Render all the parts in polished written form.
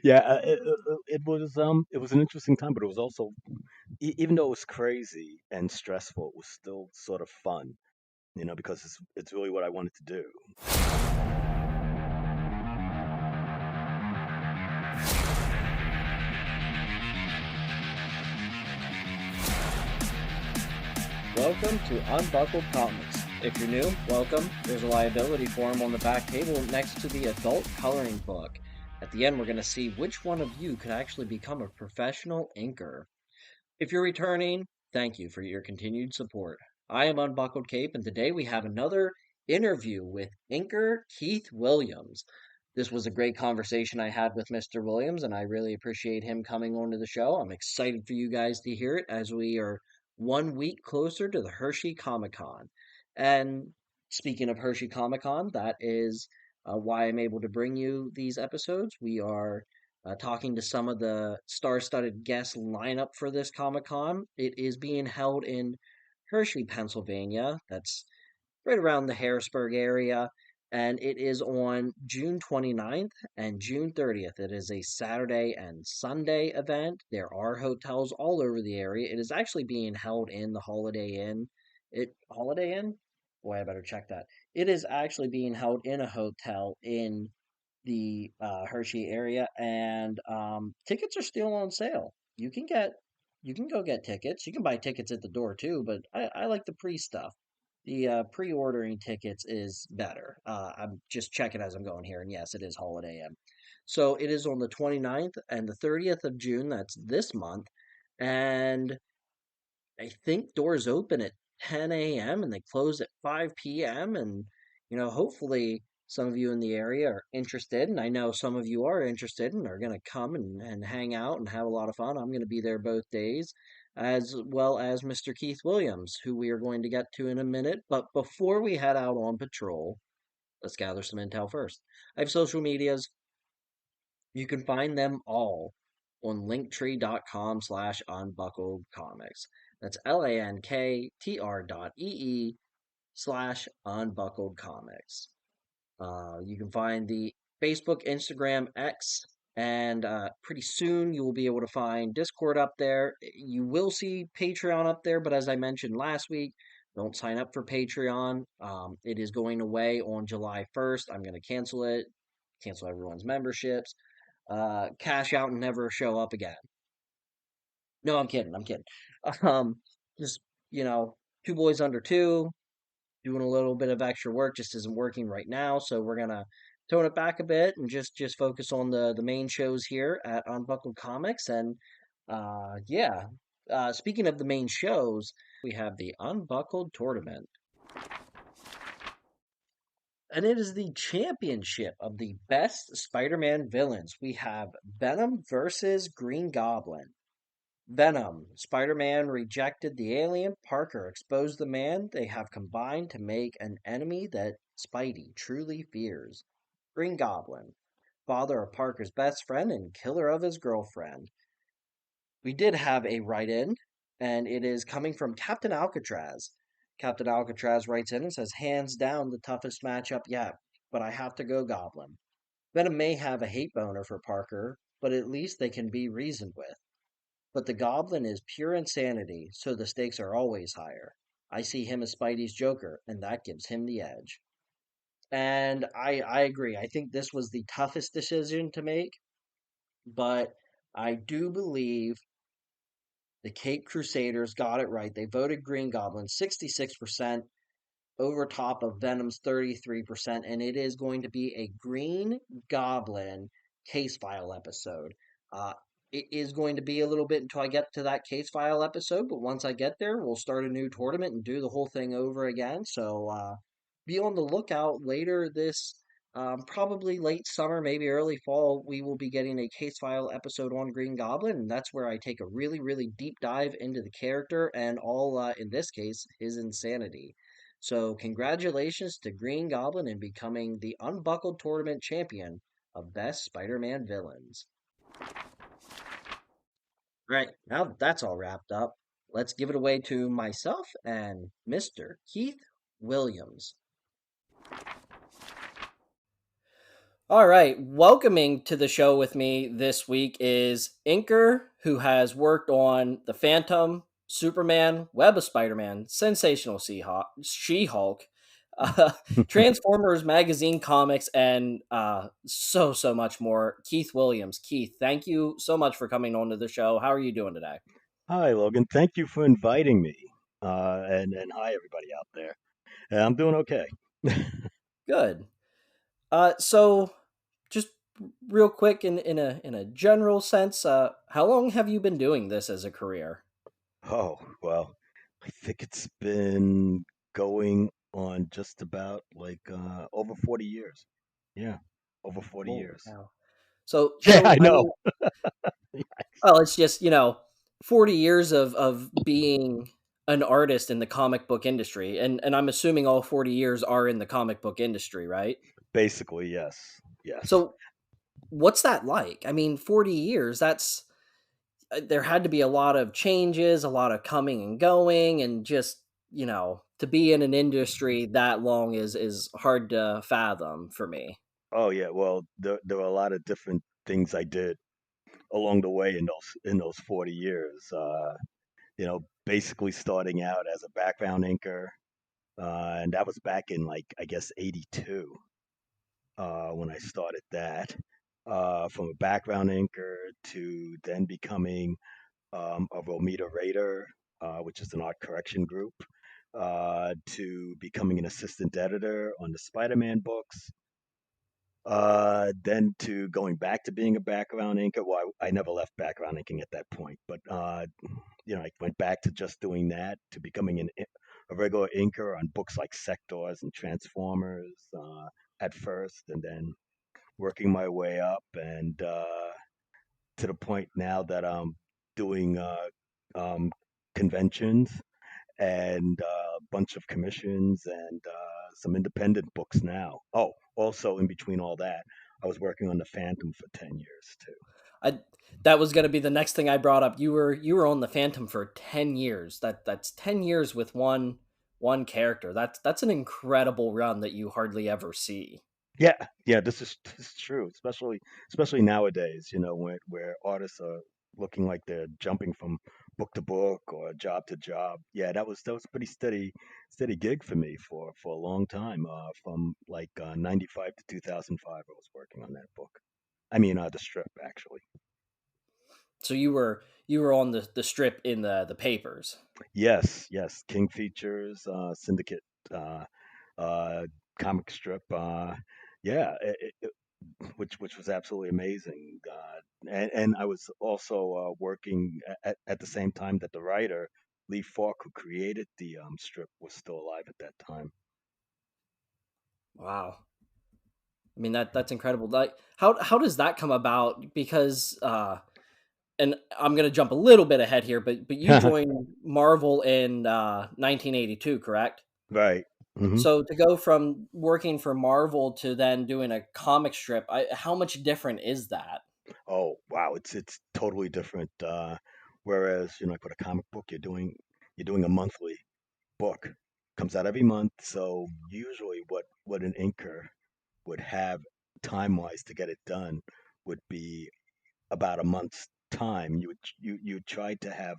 Yeah, it was an interesting time, but it was also even though it was crazy and stressful, it was still sort of fun, because it's really what I wanted to do. Welcome to Unbuckled Comics. If you're new, welcome. There's a liability form on the back table next to the adult coloring book. At the end, we're going to see which one of you could actually become a professional inker. If you're returning, thank you for your continued support. I am Unbuckled Cape, and today we have another interview with inker Keith Williams. This was a great conversation I had with Mr. Williams, and I really appreciate him coming onto the show. I'm excited for you guys to hear it as we are 1 week closer to the Hershey Comic Con. And speaking of Hershey Comic Con, that is why I'm able to bring you these episodes. We are talking to some of the star-studded guest lineup for this Comic Con. It is being held in Hershey, Pennsylvania. That's right around the Harrisburg area. And it is on June 29th and June 30th. It is a Saturday and Sunday event. There are hotels all over the area. It is actually being held in the Holiday Inn. Holiday Inn? Boy, I better check that. It is actually being held in a hotel in the Hershey area, and tickets are still on sale. You can go get tickets. You can buy tickets at the door too, but I like the pre stuff. The pre-ordering tickets is better. I'm just checking as I'm going here, and yes, it is Holiday Inn. So it is on the 29th and the 30th of June. That's this month, and I think doors open at 10 a.m. and they close at 5 p.m. And, hopefully some of you in the area are interested. And I know some of you are interested and are going to come and hang out and have a lot of fun. I'm going to be there both days, as well as Mr. Keith Williams, who we are going to get to in a minute. But before we head out on patrol, let's gather some intel first. I have social medias. You can find them all on linktree.com/unbuckledcomics. That's linktr.ee/unbuckledcomics. You can find the Facebook, Instagram, X, and pretty soon you will be able to find Discord up there. You will see Patreon up there, but as I mentioned last week, don't sign up for Patreon. It is going away on July 1st. I'm going to cancel it, cancel everyone's memberships, cash out and never show up again. No, I'm kidding. I'm kidding. Um, just, you know, two boys under two, doing a little bit of extra work just isn't working right now. So we're gonna tone it back a bit and just focus on the main shows here at Unbuckled Comics. And yeah, speaking of the main shows, we have the Unbuckled Tournament, and it is the championship of the best Spider-Man villains. We have Venom versus Green Goblin. Venom. Spider-Man rejected the alien. Parker exposed the man. They have combined to make an enemy that Spidey truly fears. Green Goblin. Father of Parker's best friend and killer of his girlfriend. We did have a write-in, and it is coming from Captain Alcatraz. Captain Alcatraz writes in and says, hands down the toughest matchup yet, but I have to go Goblin. Venom may have a hate boner for Parker, but at least they can be reasoned with. But the Goblin is pure insanity, so the stakes are always higher. I see him as Spidey's Joker, and that gives him the edge. And I agree. I think this was the toughest decision to make, but I do believe the Cape Crusaders got it right. They voted Green Goblin 66% over top of Venom's 33%, and it is going to be a Green Goblin case file episode. Uh, it is going to be a little bit until I get to that case file episode, but once I get there, we'll start a new tournament and do the whole thing over again. So be on the lookout later this. Probably late summer, maybe early fall, we will be getting a case file episode on Green Goblin, and that's where I take a really, really deep dive into the character and all, in this case, his insanity. So, congratulations to Green Goblin in becoming the Unbuckled Tournament champion of Best Spider Man Villains. Right, now that that's all wrapped up, let's give it away to myself and Mr. Keith Williams. All right, welcoming to the show with me this week is Inker, who has worked on The Phantom, Superman, Web of Spider-Man, Sensational She-Hulk, uh, Transformers magazine comics, and so much more. Keith Williams. Keith, thank you so much for coming on to the show. How are you doing today? Hi, Logan. Thank you for inviting me. And hi, everybody out there. I'm doing okay. Good. So just real quick in a general sense, how long have you been doing this as a career? Oh, well, I think it's been going on just about over 40 years. Yeah, over 40 Holy years. cow. So Yeah, so I I know. mean, well, it's just, 40 years of being an artist in the comic book industry, and I'm assuming all 40 years are in the comic book industry, right? Basically, yes. Yes. So what's that like? I mean, 40 years, that's there had to be a lot of changes, a lot of coming and going, and just, to be in an industry that long is hard to fathom for me. Oh, yeah. Well, there were a lot of different things I did along the way in those 40 years. Basically starting out as a background inker. And that was back in I guess '82 when I started that. From a background inker to then becoming a Romita Raider, which is an art correction group, to becoming an assistant editor on the Spider-Man books. Then to going back to being a background inker. Well, I never left background inking at that point, but I went back to just doing that to becoming a regular inker on books like Sectors and Transformers at first, and then working my way up and to the point now that I'm doing um, conventions and a bunch of commissions and some independent books now. Oh, also in between all that, I was working on the Phantom for 10 years too. I That was going to be the next thing I brought up. You were on the Phantom for 10 years. That's 10 years with one character. That's an incredible run that you hardly ever see. Yeah, yeah, this is true, especially nowadays. Where artists are looking like they're jumping from book to book or job to job. Yeah, that was a pretty steady gig for me for a long time. From '95 to 2005, I was working on that book. I mean, the strip actually. So you were on the strip in the papers. Yes, yes, King Features, Syndicate, uh, uh, comic strip. Yeah, which was absolutely amazing. And I was also working at the same time that the writer Lee Falk, who created the strip, was still alive at that time. Wow. I mean, that's incredible. Like, how does that come about? Because and I'm gonna jump a little bit ahead here, but you joined Marvel in 1982, correct? Right. Hmm. So to go from working for Marvel to then doing a comic strip, how much different is that? Oh wow, it's totally different. Whereas like with a comic book, you're doing a monthly book, comes out every month. So usually, what an inker would have time wise to get it done would be about a month's time. You try to have,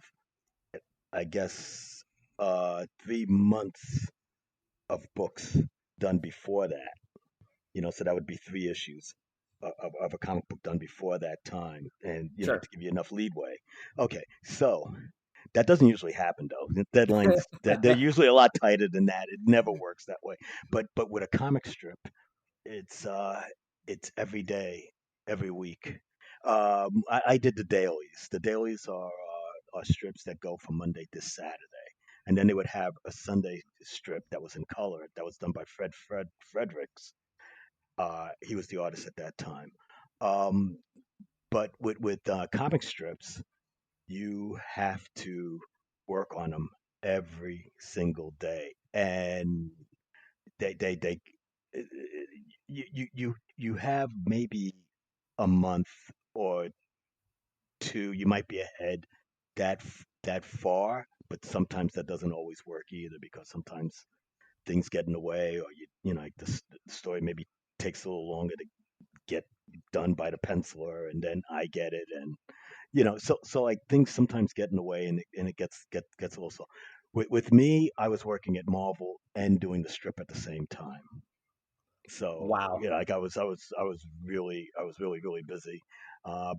I guess, 3 months of books done before that. So that would be 3 issues of a comic book done before that time, and Sure. to give you enough leadway. Okay, so that doesn't usually happen though. The deadlines they're usually a lot tighter than that. It never works that way. But with a comic strip, it's uh it's every day, every week. I did the dailies. The dailies are strips that go from Monday to Saturday, and then they would have a Sunday strip that was in color that was done by Fred Fredericks. He was the artist at that time. Um, but with comic strips, you have to work on them every single day, and they uh, you have maybe a month or two. You might be ahead that far, but sometimes that doesn't always work either because sometimes things get in the way, or like the story maybe takes a little longer to get done by the penciler, and then I get it, and so like things sometimes get in the way, and it gets a little slow. With me, I was working at Marvel and doing the strip at the same time. So Wow. like I was really busy,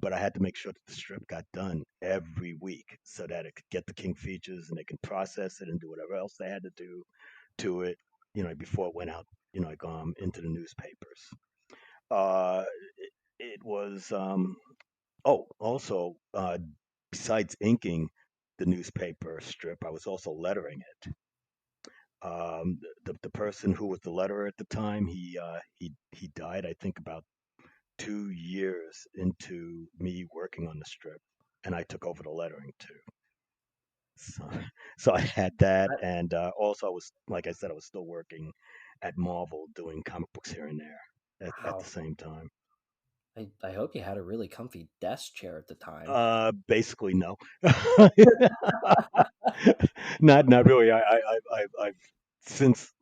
but I had to make sure that the strip got done every week so that it could get the King features and they can process it and do whatever else they had to do to it, before it went out, like into the newspapers. It was oh, also, besides inking the newspaper strip, I was also lettering it. The person who was the letterer at the time, he died, I think, about 2 years into me working on the strip, and I took over the lettering too. So, so I had that, I, and also I was, like I said, I was still working at Marvel doing comic books here and there at the wow. same time. I hope you had a really comfy desk chair at the time. Basically, no. Not really. I've since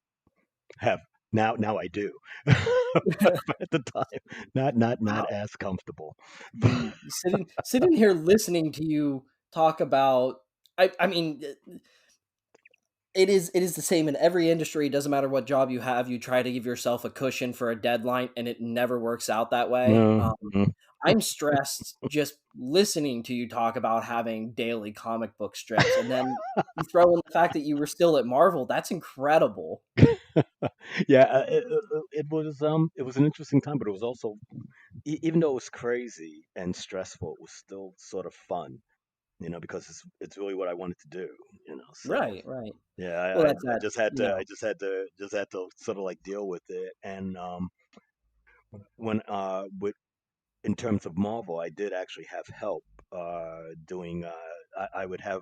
have now I do, but at the time, not Wow. as comfortable. Sitting here listening to you talk about I mean it is the same in every industry. It doesn't matter what job you have. You try to give yourself a cushion for a deadline, and it never works out that way. Mm, mm. I'm stressed just listening to you talk about having daily comic book strips, and then you throw in the fact that you were still at Marvel. That's incredible. Yeah, it was an interesting time, but it was also, even though it was crazy and stressful, it was still sort of fun, because it's really what I wanted to do, so. Right, right. Yeah, Well, I that's that. just had You to know, sort of like deal with it. And when with in terms of Marvel, I did actually have help doing. I would have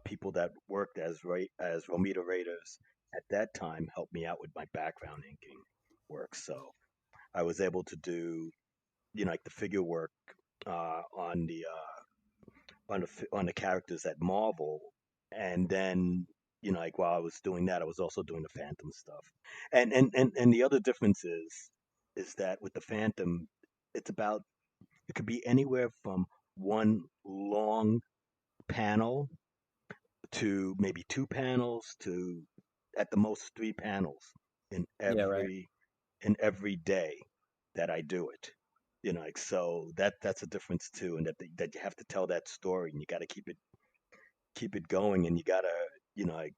people that worked as Romita Raiders at that time help me out with my background inking work. So I was able to do, like the figure work on the characters at Marvel, and then, like while I was doing that, I was also doing the Phantom stuff. And the other difference is that with the Phantom, it's about it could be anywhere from one long panel to maybe two panels to at the most three panels in yeah, right. every day that I do it. Like so that's a difference too, and that you have to tell that story, and you got to keep it going, and you gotta, like,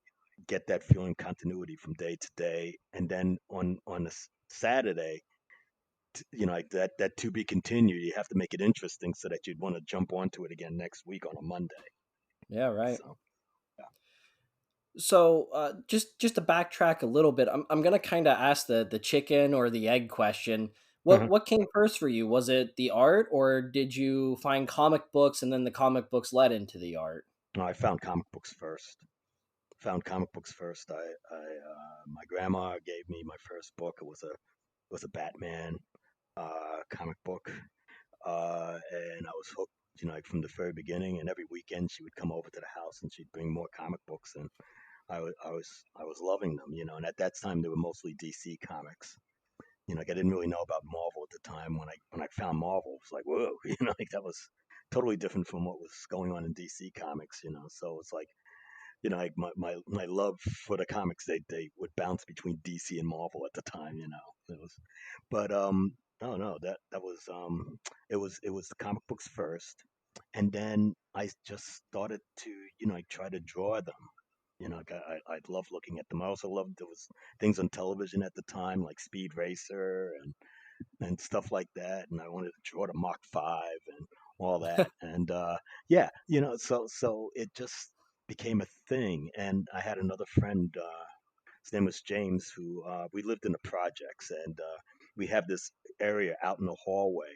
get that feeling continuity from day to day, and then on a Saturday, like that to be continued. You have to make it interesting so that you'd want to jump onto it again next week on a Monday. Yeah, right. So So, just to backtrack a little bit, I'm gonna kind of ask the chicken or the egg question. What yeah. what came first for you? Was it the art, or did you find comic books and then the comic books led into the art? No, I found comic books first. Found comic books first. My grandma gave me my first book. It was a Batman comic book, and I was hooked, like from the very beginning. And every weekend she would come over to the house and she'd bring more comic books, and I was loving them, And at that time they were mostly DC comics. Like I didn't really know about Marvel at the time. When I found Marvel, it was like whoa, like that was totally different from what was going on in DC comics. So it's like, like my love for the comics, they would bounce between DC and Marvel at the time. It was, but no, no, that was it was the comic books first, and then I just started to, like, try to draw them. Like I love looking at them. I also loved, there was things on television at the time like Speed Racer and stuff like that, and I wanted to draw the Mach 5 and all that, and yeah, so it just became a thing. And I had another friend, his name was James, who we lived in the projects, and we have this area out in the hallway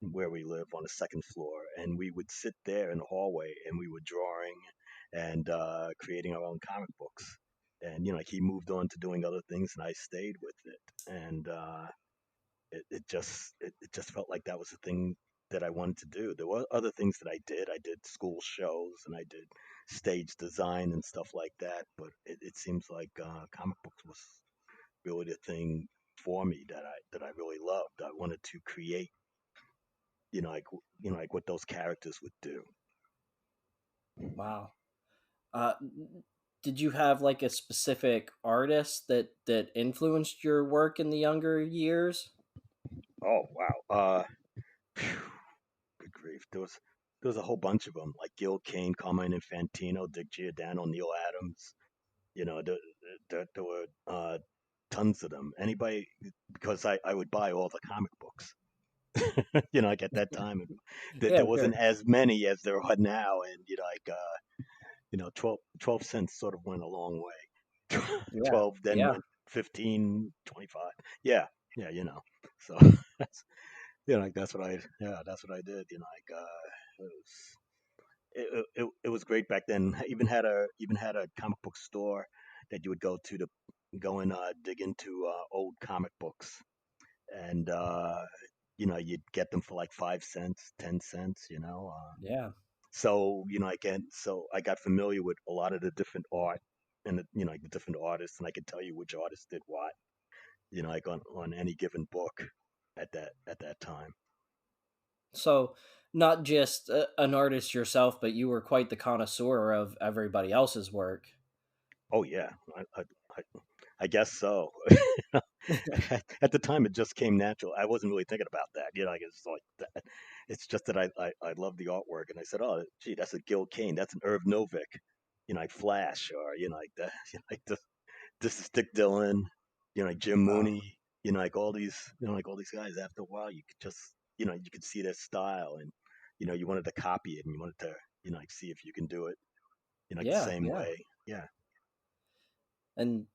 where we live on the second floor, and we would sit there in the hallway and we were drawing and creating our own comic books. And like he moved on to doing other things, and I stayed with it. And it just felt like that was the thing that I wanted to do. There were other things that I did. I did school shows and I did stage design and stuff like that. But it seems like comic books was really the thing for me that I really loved. I wanted to create, like what those characters would do. Wow. Did you have like a specific artist that influenced your work in the younger years? Oh wow. Phew, good grief. There was a whole bunch of them, like Gil Kane, Carmine Infantino, Dick Giordano, Neil Adams. There were tons of them. Anybody, because I would buy all the comic books. Like at that time, Yeah, there wasn't sure. as many as there are now, and 12 cents sort of went a long way. Yeah. 12 then Yeah. went 15, 25. Yeah, yeah, So that's like that's what I did. It was it was great back then. I even had a comic book store that you would go to go and dig into old comic books, and you'd get them for like 5 cents, 10 cents. Yeah. So I got familiar with a lot of the different art and like the different artists, and I could tell you which artist did what, like on any given book at that time. So, not just an artist yourself, but you were quite the connoisseur of everybody else's work. Oh yeah, I, I guess so. At the time, it just came natural. I wasn't really thinking about that. Like it's like that. It's just that I love the artwork, and I said, oh, gee, that's a Gil Kane, that's an Irv Novick, like Flash, or like that, like this is Dick Dillon, like Jim Wow. Mooney, like all these, like all these guys. After a while, you could just, you could see their style, and you wanted to copy it, and you wanted to, like see if you can do it, like the Yeah. same Yeah. way. Yeah. And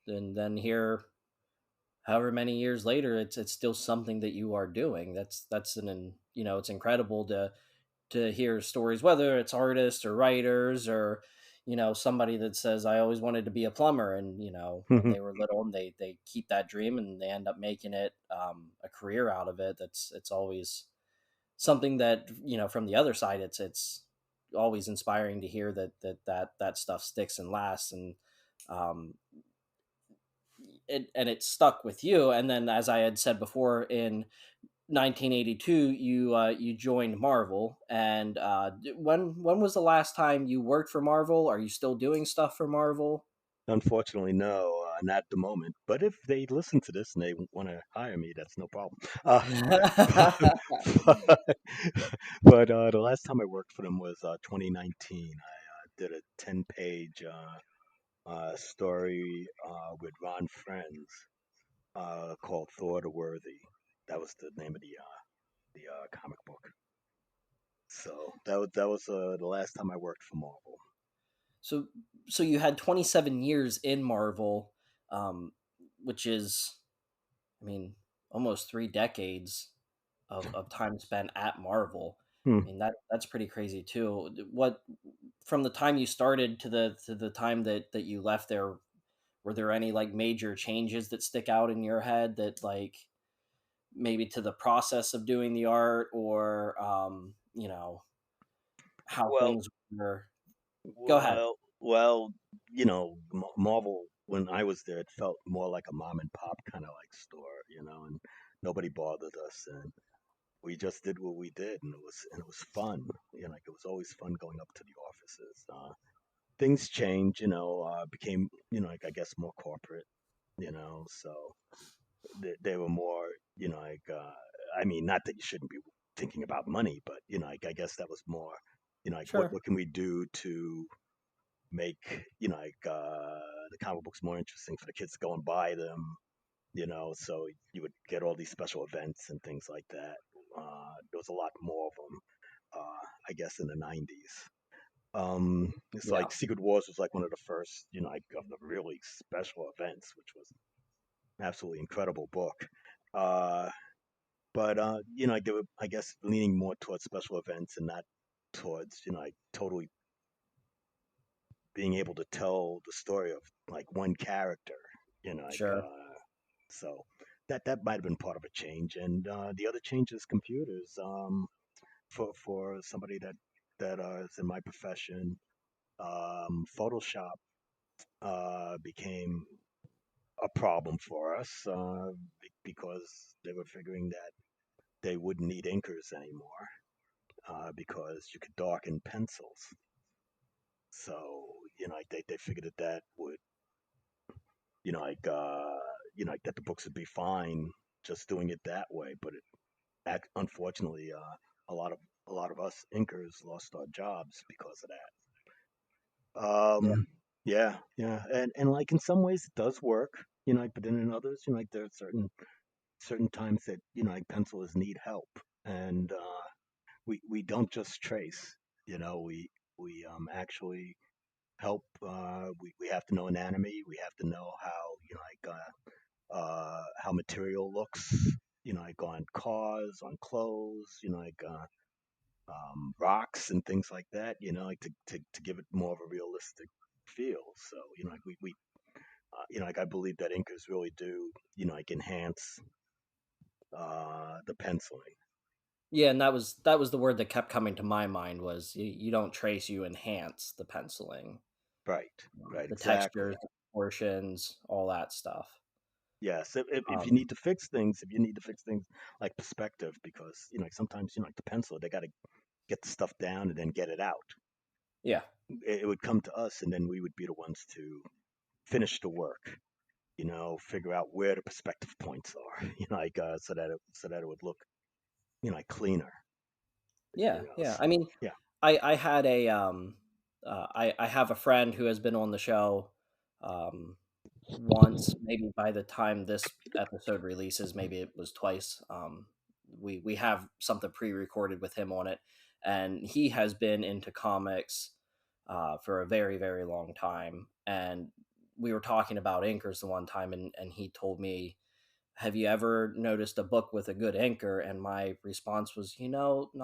and then here, however many years later, it's still something that you are doing. That's it's incredible to hear stories, whether it's artists or writers or somebody that says I always wanted to be a plumber, and when they were little and they keep that dream and they end up making it a career out of it. It's always something that from the other side, it's always inspiring to hear that stuff sticks and lasts, and um it stuck with you. And then, as I had said before, in 1982, you joined Marvel. And when was the last time you worked for Marvel? Are you still doing stuff for Marvel? Unfortunately, no, not at the moment. But if they listen to this and they want to hire me, that's no problem. But, the last time I worked for them was 2019. I did a 10-page story with Ron Friends called Thor the Worthy. That was the name of the comic book. So that was the last time I worked for Marvel. so so you had 27 years in Marvel, um, which is, I mean, almost 3 decades of time spent at Marvel. Hmm. I mean, that's pretty crazy too. What, from the time you started to the time that you left there, were there any like major changes that stick out in your head, that like maybe to the process of doing the art, or how Well, things were? Go ahead. well, Marvel, when I was there, it felt more like a mom and pop kind of like store, and nobody bothered us, and we just did what we did, and it was fun. Like it was always fun going up to the offices. Things changed, became, like I guess more corporate, so they were more, like I mean, not that you shouldn't be thinking about money, but like I guess that was more, like what Sure. what can we do to make like the comic books more interesting for the kids to go and buy them, so you would get all these special events and things like that. There was a lot more of them, I guess, in the 90s. It's Yeah. like Secret Wars was like one of the first, like of the really special events, which was an absolutely incredible book. uh but like they were, I guess, leaning more towards special events and not towards, like totally being able to tell the story of like one character, like Sure. so that might have been part of a change. And the other change is computers. For somebody that is in my profession, Photoshop became a problem for us because they were figuring that they wouldn't need inkers anymore because you could darken pencils. So like they figured that that would you know like you know like that the books would be fine just doing it that way. But unfortunately, a lot of a lot of us inkers lost our jobs because of that. Yeah. Yeah, yeah, and like in some ways it does work, but then in others, like there are certain times that like pencilers need help, and we don't just trace, we actually help. We have to know anatomy. We have to know how how material looks, like on cars, on clothes, rocks and things like that, like to give it more of a realistic feel. So, like like I believe that inkers really do, like enhance the penciling. Yeah, and that was the word that kept coming to my mind was you don't trace, you enhance the penciling, Right, right, the exactly. textures, the proportions, all that stuff. Yes, if you Um, need to fix things, if you need to fix things like perspective, because like sometimes like the pencil, they got to get the stuff down and then get it out. yeah, It would come to us, and then we would be the ones to finish the work. Figure out where the perspective points are. Like so that it would look like cleaner. yeah, yeah. So I mean, yeah. I had a I have a friend who has been on the show um once. Maybe by the time this episode releases, maybe it was twice. We have something pre-recorded with him on it, and he has been into comics for a very very long time. And we were talking about inkers the one time, and he told me, have you ever noticed a book with a good anchor? And my response was, not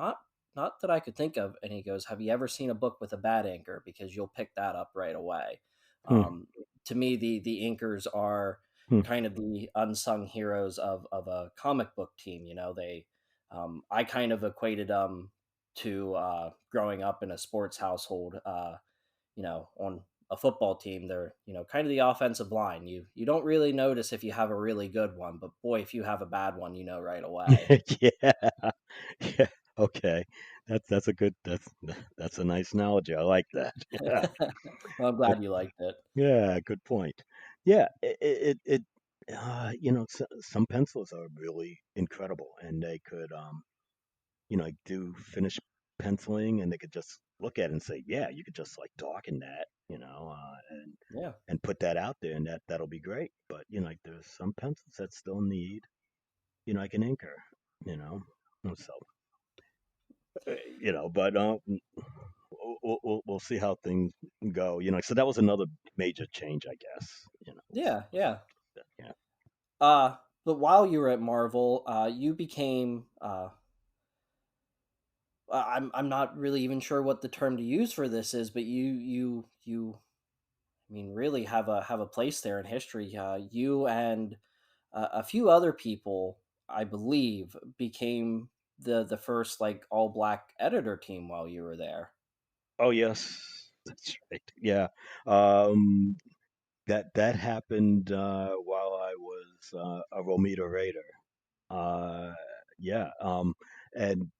that I could think of. And he goes, have you ever seen a book with a bad anchor? Because you'll pick that up right away. Hmm, To me, the anchors are hmm. kind of the unsung heroes of a comic book team. I kind of equated to growing up in a sports household. On a football team, they're, kind of the offensive line. You don't really notice if you have a really good one, but boy, if you have a bad one, you know right away. Yeah, yeah. Okay, that's a good that's a nice analogy. I like that. Yeah, Well, I'm but glad you liked it. yeah, good point. Yeah, some pencils are really incredible, and they could like do finish penciling, and they could just look at it and say, yeah, you could just like darken that, Yeah. and put that out there, and that'll be great. But like there's some pencils that still need, like an inker, you know. So but we'll see how things go. So that was another major change, I guess. Yeah, yeah. Yeah. Uh, but while you were at Marvel, you became I'm not really even sure what the term to use for this is, but you I mean really have a place there in history. You and a few other people, I believe, became the first like all black editor team while you were there. Oh yes, that's right. Yeah. Um, that happened while I was a Romita Raider. Uh, yeah. And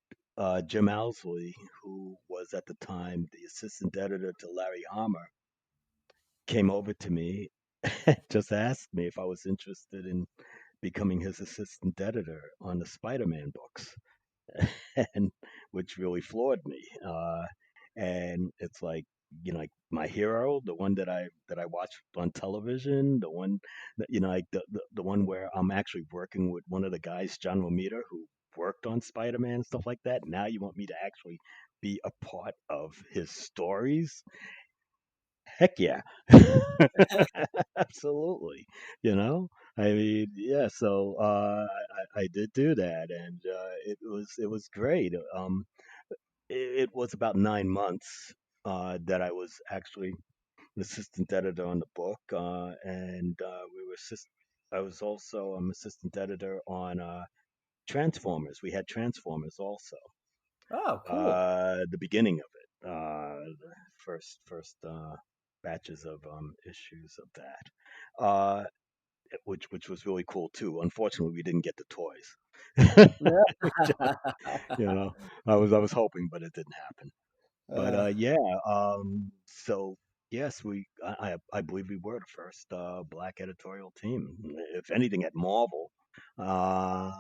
Jim Owsley, who was at the time the assistant editor to Larry Hama, came over to me and just asked me if I was interested in becoming his assistant editor on the Spider-Man books, and which really floored me. And it's like my hero, the one that I watched on television, the one that like the one where I'm actually working with one of the guys, John Romita, who worked on Spider-Man and stuff like that. Now you want me to actually be a part of his stories? Heck yeah. Absolutely. You know, I mean, yeah. So I did do that, and it was great. It was about 9 months that I was actually an assistant editor on the book, and we were assist. I was also assistant editor on Transformers. We had Transformers also. Oh, cool. The beginning of it, the first batches of issues of that. Uh, which was really cool too. Unfortunately, we didn't get the toys. Which, you know, I was hoping, but it didn't happen. But Uh, yeah, so yes, I believe we were the first black editorial team. If anything, at Marvel. I'm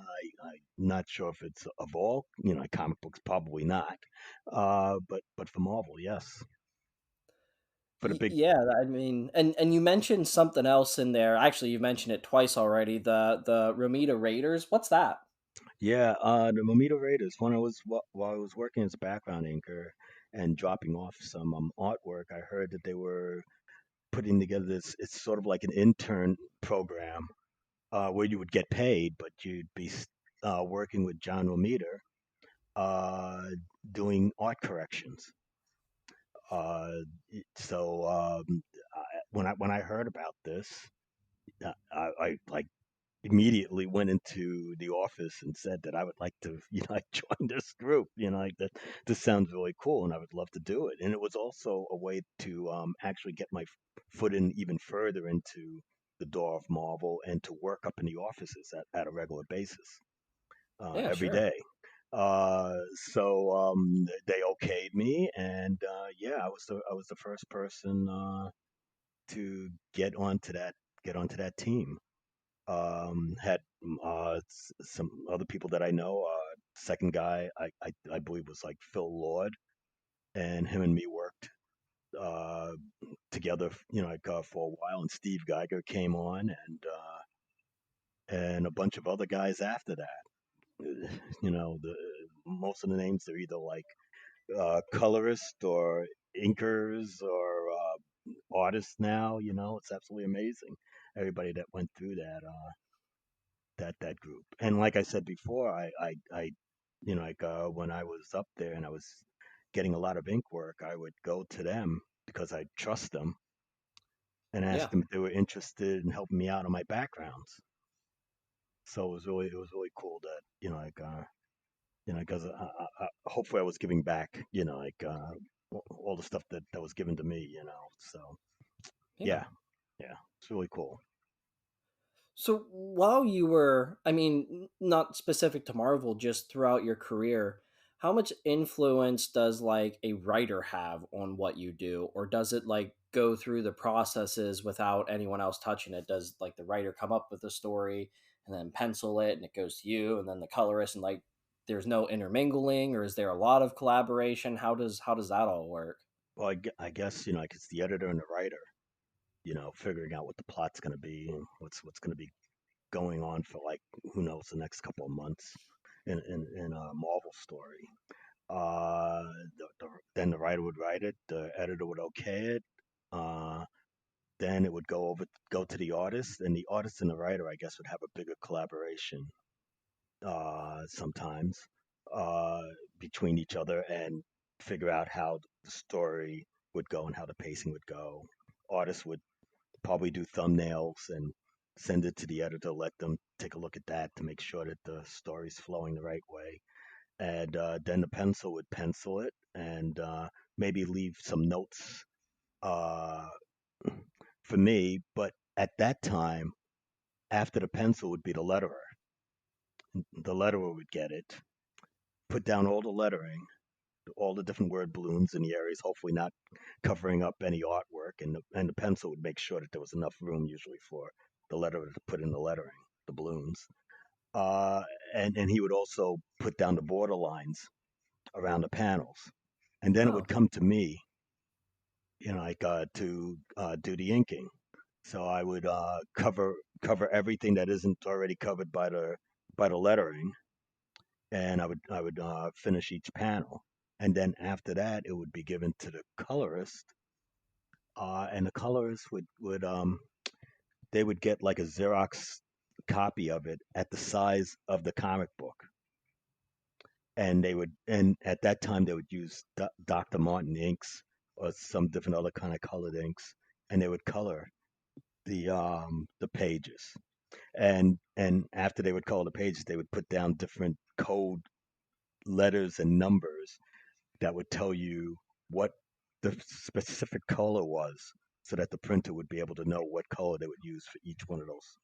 not sure if it's of all, comic books, probably not. But for Marvel, yes, for the big. yeah, I mean, and you mentioned something else in there. Actually, you mentioned it twice already. The Romita Raiders. What's that? Yeah, the Momito Raiders. While I was working as a background inker and dropping off some artwork, I heard that they were putting together this. It's sort of like an intern program where you would get paid, but you'd be working with John Romita uh, doing art corrections. Uh, so when I heard about this, I like immediately went into the office and said that I would like to, like join this group. Like that. This sounds really cool, and I would love to do it. And it was also a way to actually get my foot in even further into the door of Marvel and to work up in the offices at a regular basis Yeah, every sure. day. So they okayed me, and yeah, I was the first person to get onto that team. Had some other people that I know. Second guy, I believe was like Phil Lord, and him and me worked uh, together, like for a while. And Steve Geiger came on, and a bunch of other guys after that. The most of the names they're either like colorists or inkers or artists now. It's absolutely amazing. Everybody that went through that group. And like I said before, like when I was up there and I was getting a lot of ink work, I would go to them because I trust them and ask Yeah. them if they were interested in helping me out on my backgrounds. So it was really cool that because hopefully I was giving back, like all the stuff that was given to me. So Yeah. yeah, yeah, it's really cool. So while you were, I mean, not specific to Marvel, just throughout your career, how much influence does like a writer have on what you do? Or does it like go through the processes without anyone else touching it? Does like the writer come up with a story and then pencil it and it goes to you and then the colorist and like there's no intermingling, or is there a lot of collaboration? How does that all work? Well, I guess like it's the editor and the writer, figuring out what the plot's going to be and what's going to be going on for like who knows the next couple of months in a Marvel story. Uh, then the writer would write it, the editor would okay it. Uh, then it would go to the artist, and the artist and the writer, I guess, would have a bigger collaboration sometimes uh, between each other and figure out how the story would go and how the pacing would go. Artists would probably do thumbnails and send it to the editor, let them take a look at that to make sure that the story's flowing the right way. And then the pencil would pencil it and maybe leave some notes uh, for me. But at that time, after the pencil would be the letterer. The letterer would get it, put down all the lettering, all the different word balloons in the areas, hopefully not covering up any artwork, and the pencil would make sure that there was enough room usually for the letterer to put in the lettering, the balloons. Uh, and he would also put down the border lines around the panels, and then it would Oh, come to me, like to do the inking. So I would cover everything that isn't already covered by the lettering, and I would finish each panel, and then after that it would be given to the colorist, and the colorist would they would get like a Xerox copy of it at the size of the comic book, and at that time they would use Dr. Martin inks or some different other kind of colored inks, and they would color the pages, and after they would color the pages, they would put down different code letters and numbers that would tell you what the specific color was so that the printer would be able to know what color they would use for each one of those.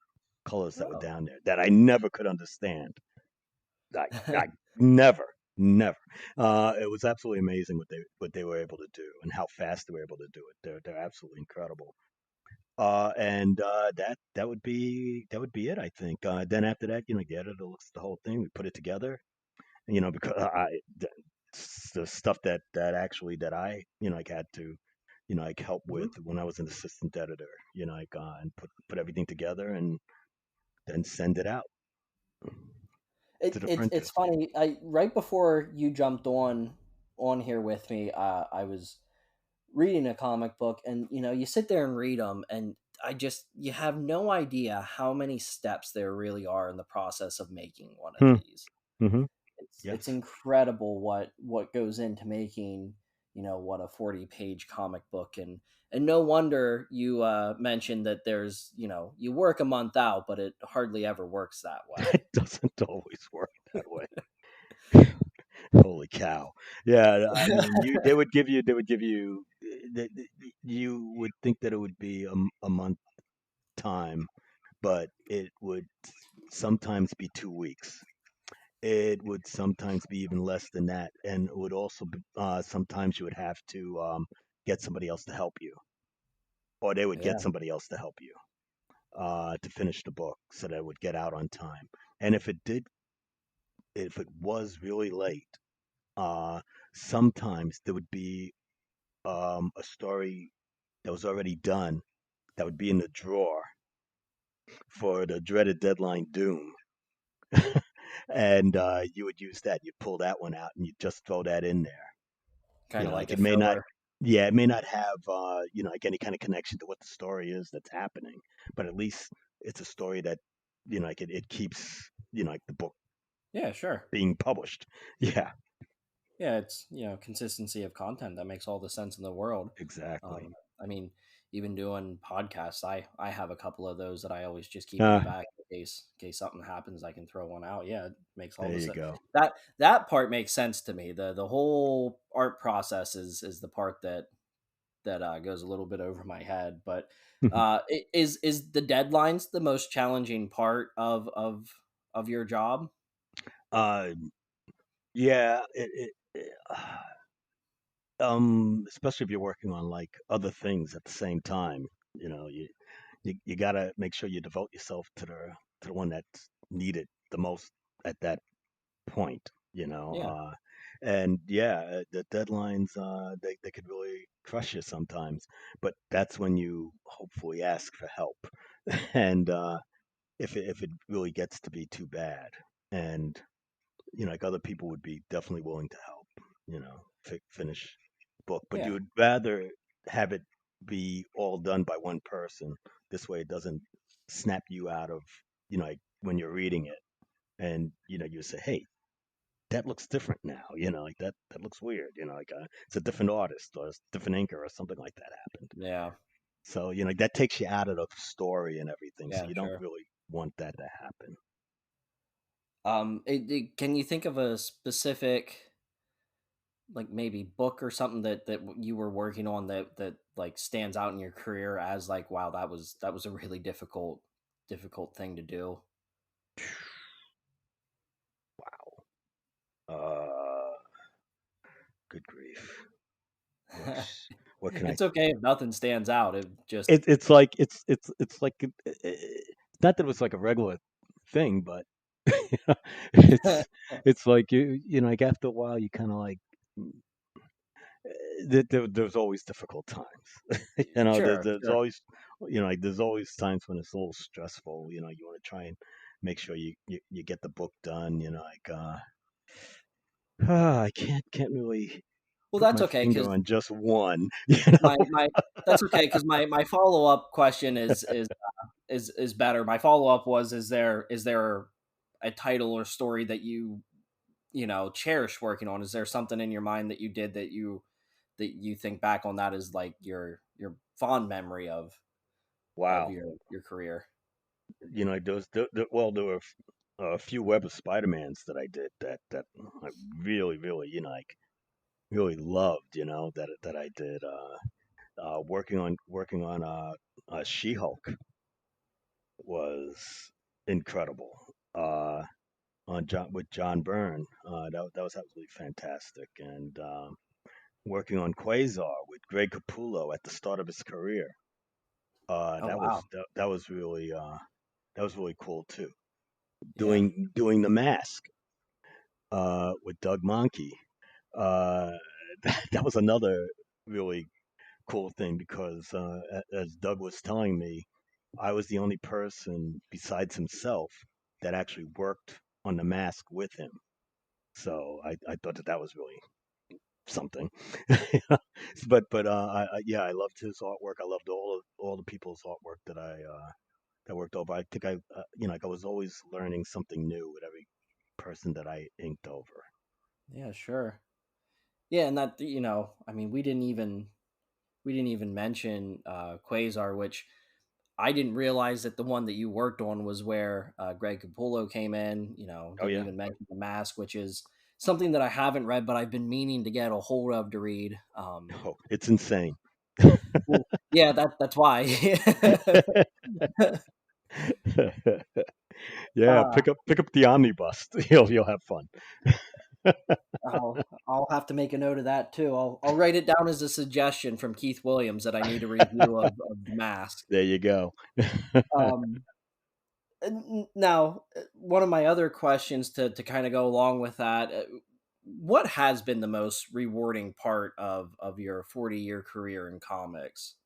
colors that were Oh, down there that I never could understand. I never, never. It was absolutely amazing what they were able to do and how fast they were able to do it. They're absolutely incredible. And that would be it, I think. Then after that, the editor looks at the whole thing. We put it together, because the stuff that actually that I like had to like help with mhm. when I was an assistant editor. Like and put everything together and then send it out to the It's printers. funny. I right before you jumped on here with me, I was reading a comic book, and you sit there and read them, and you have no idea how many steps there really are in the process of making one of Hmm. these. Hmm. It's Yes. incredible what goes into making what a 40-page comic book. And no wonder you mentioned that there's you work a month out, but it hardly ever works that way. It doesn't always work that way. Holy cow! Yeah, I mean, you would think that it would be a month time, but it would sometimes be 2 weeks. It would sometimes be even less than that, and it would also be, sometimes you would have to get somebody else to help you, or they would get Yeah. somebody else to help you to finish the book so that it would get out on time. And if it was really late, uh, sometimes there would be a story that was already done that would be in the drawer for the dreaded deadline doom. And you would use that. You'd pull that one out and you'd just throw that in there. Kind of Like like a it may not, filler. yeah, it may not have, like any kind of connection to what the story is that's happening, but at least it's a story that, like it keeps, like the book Yeah, sure. being published. Yeah, Yeah, it's consistency of content that makes all the sense in the world. exactly. I mean, even doing podcasts, I have a couple of those that I always just keep in the Uh, back in case something happens, I can throw one out. Yeah, it makes all there the you sense. go. That part makes sense to me. The whole art process is the part that goes a little bit over my head. But is the deadlines the most challenging part of your job? uh, yeah, especially if you're working on like other things at the same time, you gotta make sure you devote yourself to the one that's needed the most at that point, Yeah, and yeah, the deadlines they could really crush you sometimes, but that's when you hopefully ask for help, and if it really gets to be too bad, and like other people would be definitely willing to help, finish book, but you yeah, would rather have it be all done by one person. This way, it doesn't snap you out of, like when you're reading it, and you say, "Hey, that looks different now." Like that looks weird. Like it's a different artist or a different inker or something like that happened. yeah, So that takes you out of the story and everything. So yeah, you don't sure. really want that to happen. Can you think of a specific, like maybe book or something that you were working on that like stands out in your career as like, wow, that was a really difficult thing to do? Uh, Good grief. What's what can I It's okay if nothing stands out. It just it's like it's like not that it was like a regular thing, but it's it's like like after a while you kind of like there's always difficult times. sure, There's sure. always like there's always times when it's a little stressful. You want to try and make sure you get the book done. Like I can't really Well, put that's my okay finger because on just one. my that's okay because my follow up question is better. My follow up was, is there a title or story that you cherish working on? Is there something in your mind that you did that you think back on that is like your fond memory of Wow. your career? Well, there were a few Web of Spider-Mans that I did that I really, really, like really loved, that I did. Working on She-Hulk. was incredible. On John with John Byrne, that was absolutely fantastic. And working on Quasar with Greg Capullo at the start of his career, Oh wow. that was really that was really cool too. Yeah. Doing the mask with Doug Monkey, uh, that was another really cool thing because as Doug was telling me, I was the only person besides himself that actually worked on the mask with him. So I thought that that was really something. Yeah, I loved his artwork. I loved all the people's artwork that I that worked over. I think like I was always learning something new with every person that I inked over. Yeah, sure. Yeah, and that I mean, we didn't even mention Quasar, which I didn't realize that the one that you worked on was where Greg Capullo came in. Oh Didn't yeah. even mention The Mask, which is something that I haven't read, but I've been meaning to get a hold of to read. Oh, it's insane. Well, yeah, that's why. Yeah, uh, pick up the omnibus. You'll have fun. I'll have to make a note of that too. I'll write it down as a suggestion from Keith Williams that I need a review of The Mask. There you go. Um, Now, one of my other questions to kind of go along with that, what has been the most rewarding part of your 40-year career in comics?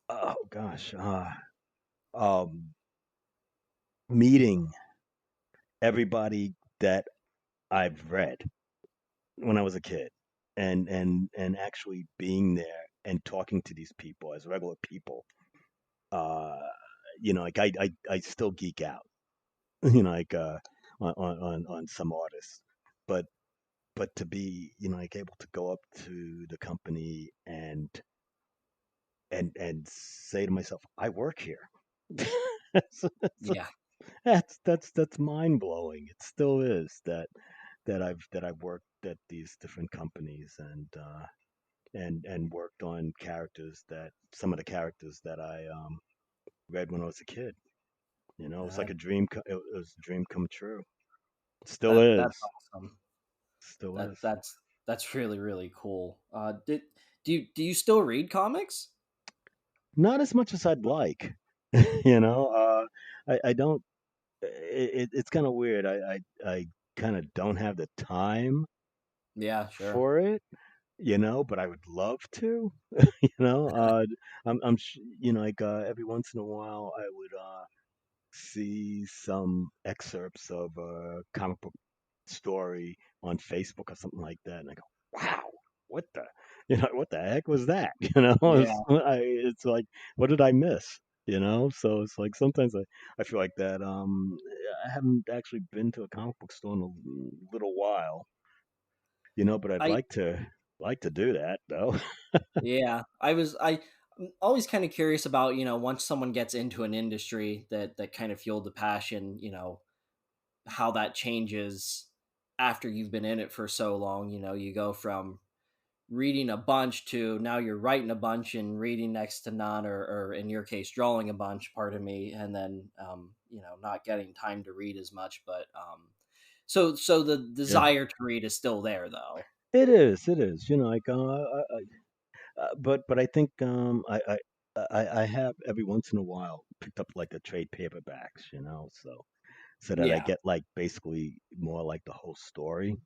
Oh gosh, um, meeting everybody that I've read when I was a kid, and actually being there and talking to these people as regular people. Uh, like I still geek out, like on some artists, but to be like able to go up to the company and say to myself, I work here. Yeah, That's mind blowing. It still is that I've worked at these different companies and worked on characters that some of the characters that I read when I was a kid. It's like that a dream. It was a dream come true. Still that's is. awesome. Still That is. that's really really cool. Do you still read comics? Not as much as I'd like. I don't. It's kind of weird. I kind of don't have the time Yeah, sure. for it. But I would love to. you know, uh, like every once in a while, I would see some excerpts of a comic book story on Facebook or something like that, and I go, "Wow, what the, what the heck was that?" Yeah, It's like, what did I miss? So it's like sometimes I feel like that. I haven't actually been to a comic book store in a little while, but I'd I like to do that though. yeah, I'm always kind of curious about once someone gets into an industry that kind of fueled the passion, how that changes after you've been in it for so long. You go from reading a bunch to now you're writing a bunch and reading next to none, or in your case, drawing a bunch, pardon me, and then, not getting time to read as much. But so the Yeah, desire to read is still there, though. it is. It is. Like but I think I have every once in a while picked up like the trade paperbacks, so that I Yeah, get like basically more like the whole story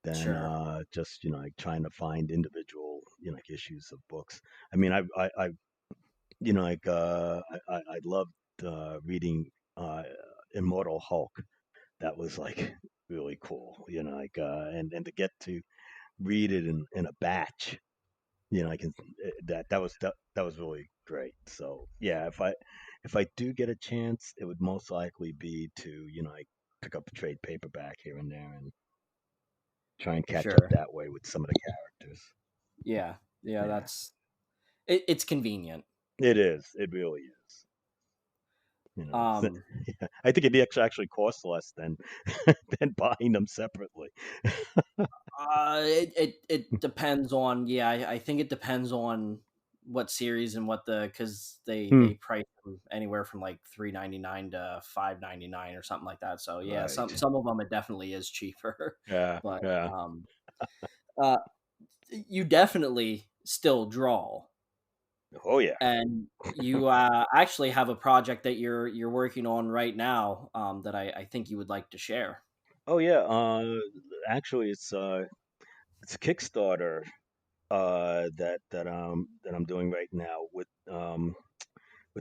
than sure. just like trying to find individual like issues of books. I mean, I like I loved reading Immortal Hulk. That was like really cool, like and to get to read it in a batch. I can that was really great. So yeah, if I do get a chance, it would most likely be to like pick up a trade paperback here and there and try and catch up Sure. that way with some of the characters. Yeah. Yeah, Yeah, it's convenient. it is. It really is. It's, Um yeah. I think it actually costs less than than buying them separately. it depends on, yeah, I think it depends on what series and what the because Hmm. they price them anywhere from like 3.99 to 5.99 or something like that. So yeah, Right. some of them it definitely is cheaper, Yeah. but Yeah. uh, you definitely still draw, Oh yeah. and you actually have a project that you're working on right now that I think you would like to share. Oh yeah. Actually, it's a Kickstarter that I'm doing right now with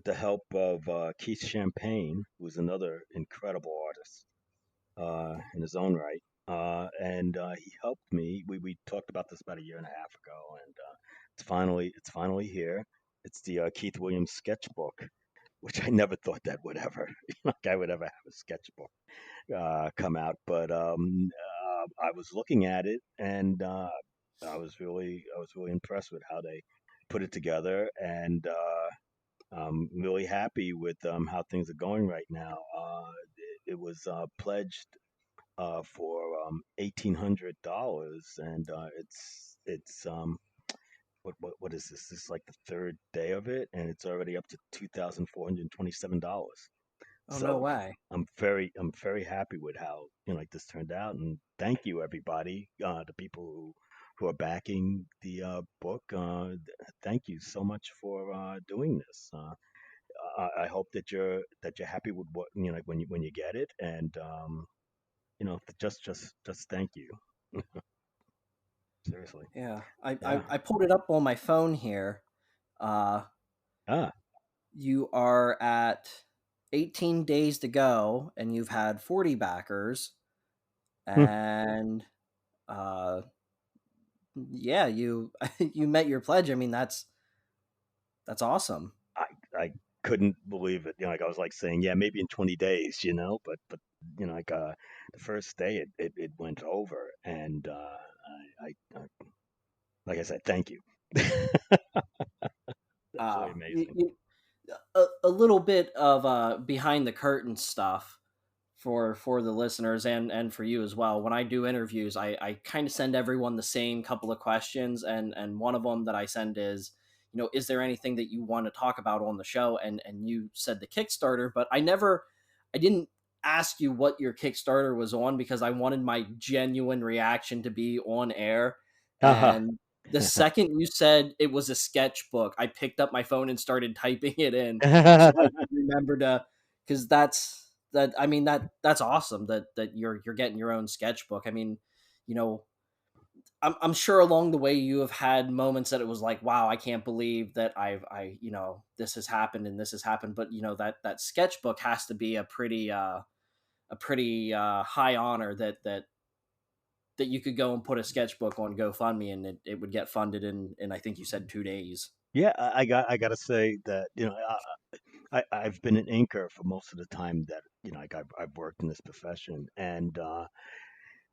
the help of Keith Champagne, who's another incredible artist in his own right. And he helped me. We talked about this about a year and a half ago, and it's finally here. It's the Keith Williams sketchbook, which I never thought that would ever like I would ever have a sketchbook come out. But I was looking at it, and I was really impressed with how they put it together, and I'm really happy with how things are going right now. It was pledged for $1,800, and it's what is this? This is like the third day of it, and it's already up to $2,427. Oh, no So way. I'm very happy with how like this turned out, and thank you everybody, the people who are backing the book. Thank you so much for doing this. I hope that you're happy with what like when you get it, and just thank you. Seriously. Yeah, I, Yeah. I pulled it up on my phone here. Uh, Ah. you are at 18 days to go, and you've had 40 backers, Hmm. and uh, yeah, you you met your pledge. I mean, that's awesome. I I couldn't believe it. Like I was like saying, yeah, maybe in 20 days, but like the first day it went over, and I like I said, thank you. That's really amazing. A little bit of behind the curtain stuff for the listeners and for you as well. When I do interviews, I kind of send everyone the same couple of questions, and one of them that I send is, is there anything that you want to talk about on the show? And you said the Kickstarter, but I didn't ask you what your Kickstarter was on because I wanted my genuine reaction to be on air. Haha. And the second you said it was a sketchbook, I picked up my phone and started typing it in so I could remember to, because I mean that's awesome that you're getting your own sketchbook. I mean, you know, I'm sure along the way you have had moments that it was like, wow, I can't believe that this has happened and this has happened. But that sketchbook has to be a pretty high honor that you could go and put a sketchbook on GoFundMe and it would get funded in I think you said 2 days. Yeah, I gotta say that I've been an inker for most of the time that like I've worked in this profession, and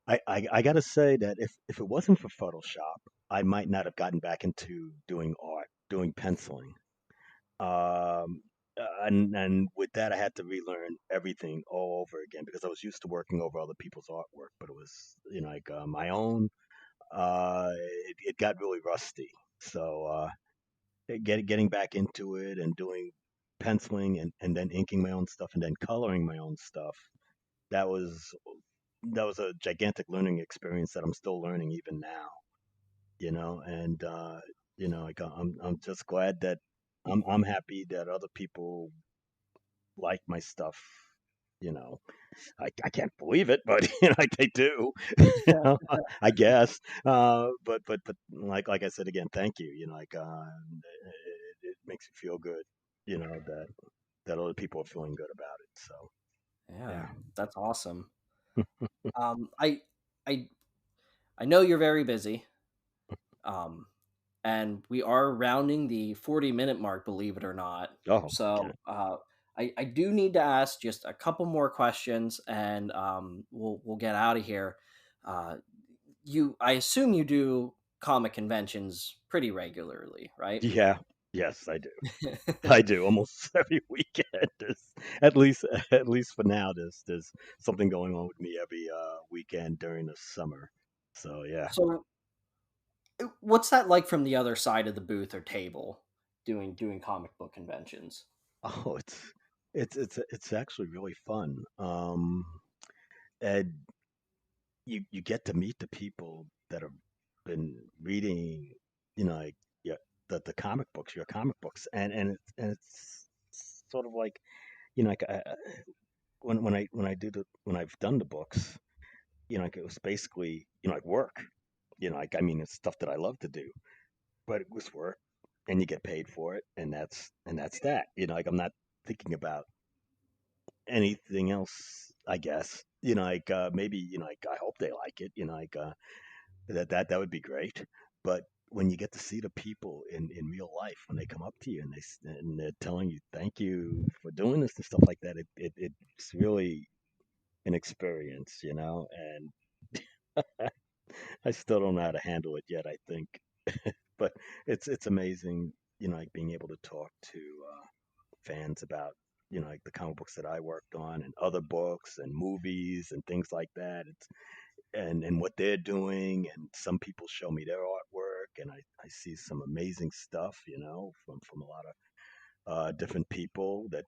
I gotta say that if it wasn't for Photoshop, I might not have gotten back into doing art, doing penciling. Um, and with that, I had to relearn everything all over again because I was used to working over other people's artwork, but it was like my own. It got really rusty. So getting back into it and doing penciling and then inking my own stuff and then coloring my own stuff. That was that was a gigantic learning experience that I'm still learning even now. And like I'm just glad that I'm happy that other people like my stuff. You know, I can't believe it, but like they do. know, I guess. But like I said again, thank you. It makes me feel good. That other people are feeling good about it. So Yeah, yeah. that's awesome. Um, I I I know you're very busy. Um, and we are rounding the 40-minute mark, believe it or not. Oh, okay. So I do need to ask just a couple more questions, and we'll get out of here. Uh, I assume you do comic conventions pretty regularly, right? Yeah. Yes, I do. I do almost every weekend. There's, at least, at least for now, there's something going on with me every weekend during the summer. So yeah. So what's that like from the other side of the booth or table? doing comic book conventions? Oh, it's actually really fun. And you get to meet the people that have been reading, like, yeah, the comic books, your comic books, and it's sort of like, like, when I've done the books, like, it was basically, like, work. Like, I mean, it's stuff that I love to do, but it was work, and you get paid for it, and that's that. Like, I'm not thinking about anything else, I guess. Like, maybe, like, I hope they like it. Like, that would be great. But when you get to see the people in real life, when they come up to you and they're telling you thank you for doing this and stuff like that, it's really an experience, and I still don't know how to handle it yet, I think. But it's amazing, like, being able to talk to fans about, like, the comic books that I worked on and other books and movies and things like that. And what they're doing, and some people show me their artwork, and I see some amazing stuff, from a lot of different people that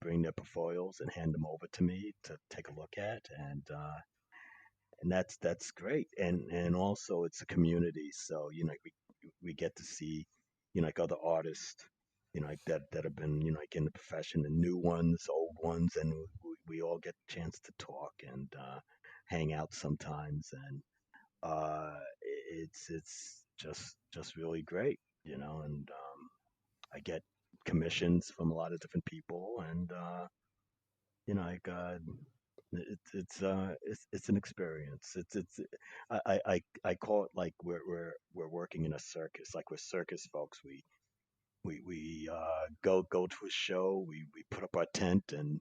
bring their portfolios and hand them over to me to take a look at, and that's great. And also, it's a community, so, we get to see, like, other artists, like, that have been, like, in the profession, and new ones, old ones, and we all get a chance to talk and hang out sometimes, and it's just really great, and I get commissions from a lot of different people, and like, it's an experience. I call it like we're working in a circus. Like, we're circus folks. We go to a show. We put up our tent and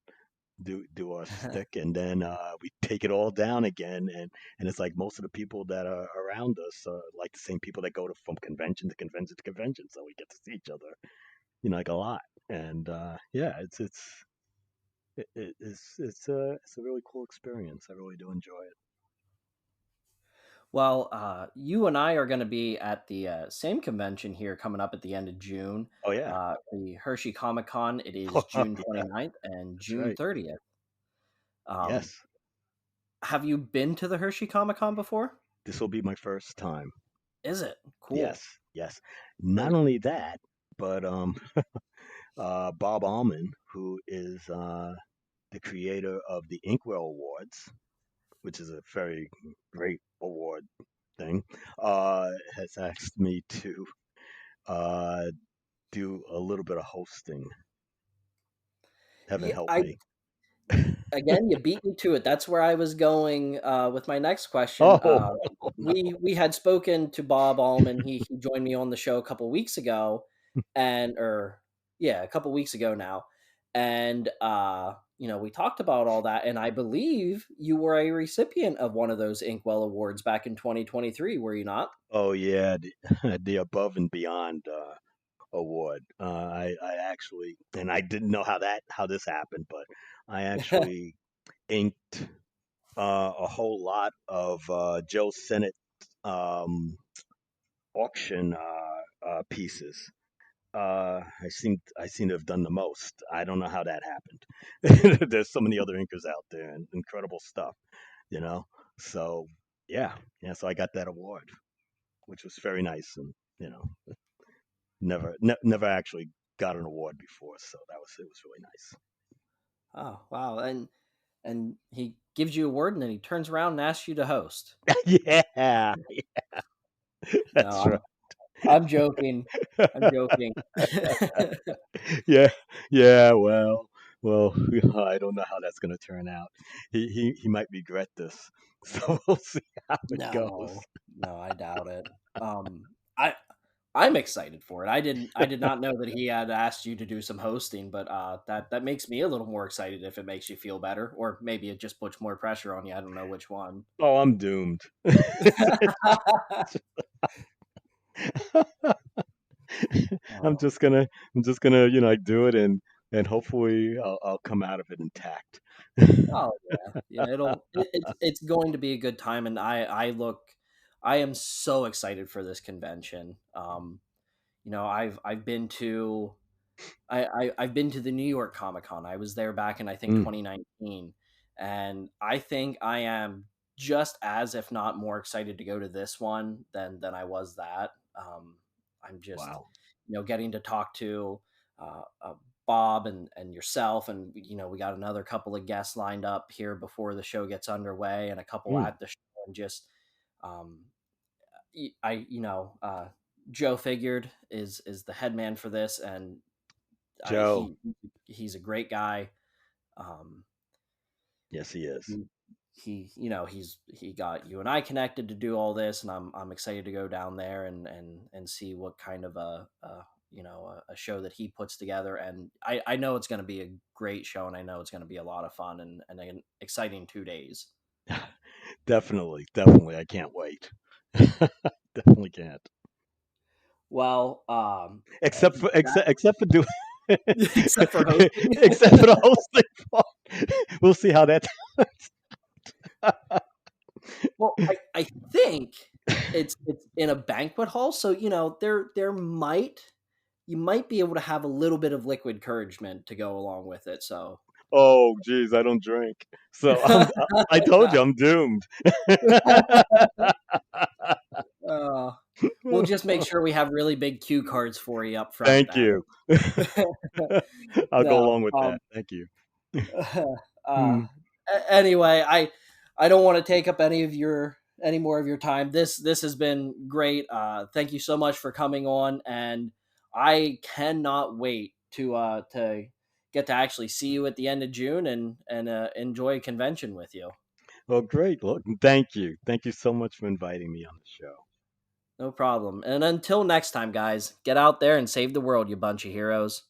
do our stick, and then we take it all down again. And it's like most of the people that are around us are like the same people that go to from convention to convention to convention. So we get to see each other, like, a lot. And yeah, it's a really cool experience. I really do enjoy it. Well, you and I are going to be at the same convention here coming up at the end of June, Oh yeah. the Hershey Comic Con. It is June Yeah, 29th and that's June right. 30th. Um, Yes. have you been to the Hershey Comic Con before? This will be my first time. Is it? Yes. Cool. Yes. Not So, only that, but Bob Allman, who is the creator of the Inkwell Awards, which is a very great award thing, has asked me to uh, do a little bit of hosting. Heaven yeah, help I me. again, you beat me to it. That's where I was going with my next question. Oh, no. We had spoken to Bob Allman. He joined me on the show a couple weeks ago, and or yeah, a couple weeks ago now, and we talked about all that. And I believe you were a recipient of one of those Inkwell Awards back in 2023, were you not? Oh yeah, the Above and Beyond award. I actually, and I didn't know how this happened, but I actually inked a whole lot of Joe Sennett um, auction pieces. I seem to have done the most. I don't know how that happened. There's so many other inkers out there and incredible stuff, you know. So yeah, yeah. So I got that award, which was very nice, and never actually got an award before, so it was really nice. Oh wow! And he gives you a word, and then he turns around and asks you to host. Yeah, No, that's right. I'm joking. I'm joking. Yeah, yeah. Well, I don't know how that's gonna turn out. He might regret this, so we'll see how it goes. No, no, I doubt it. Um, I I'm excited for it. I did not know that he had asked you to do some hosting, but that makes me a little more excited if it makes you feel better, or maybe it just puts more pressure on you. I don't know which one. Oh, I'm doomed. I'm Oh, just gonna I'm just gonna like, do it, and hopefully I'll come out of it intact. oh yeah, yeah. It's going to be a good time, and I am so excited for this convention. I've been to I've been to the New York Comic Con. I was there back in, I think, Mm, 2019, and I think I am just as, if not more, excited to go to this one than I was that. I'm just, wow. getting to talk to Bob and yourself, and we got another couple of guests lined up here before the show gets underway, and a couple Mm, at the show, and just um, I Joe Figured is the head man for this, and I Joe. he's a great guy. Um, Yes, he is. he he got you and I connected to do all this, and I'm excited to go down there and see what kind of a show that he puts together. And I know it's going to be a great show, and I know it's going to be a lot of fun and an exciting 2 days. Definitely, definitely. I can't wait. Definitely can't. Well, Except for that except for doing except for hosting. except for the hosting part. We'll see how that. Well, I think it's in a banquet hall, so there might you might be able to have a little bit of liquid encouragement to go along with it. So Oh, geez, I don't drink, so I told you I'm doomed. uh, we'll just make sure we have really big cue cards for you up front Thank then. you. I'll go No, along with that. Thank you. uh, Hmm. anyway, I don't want to take up any more of your time. This has been great. Thank you so much for coming on, and I cannot wait to get to actually see you at the end of June and enjoy a convention with you. Well, great. Look, thank you so much for inviting me on the show. No problem. And until next time, guys, get out there and save the world, you bunch of heroes.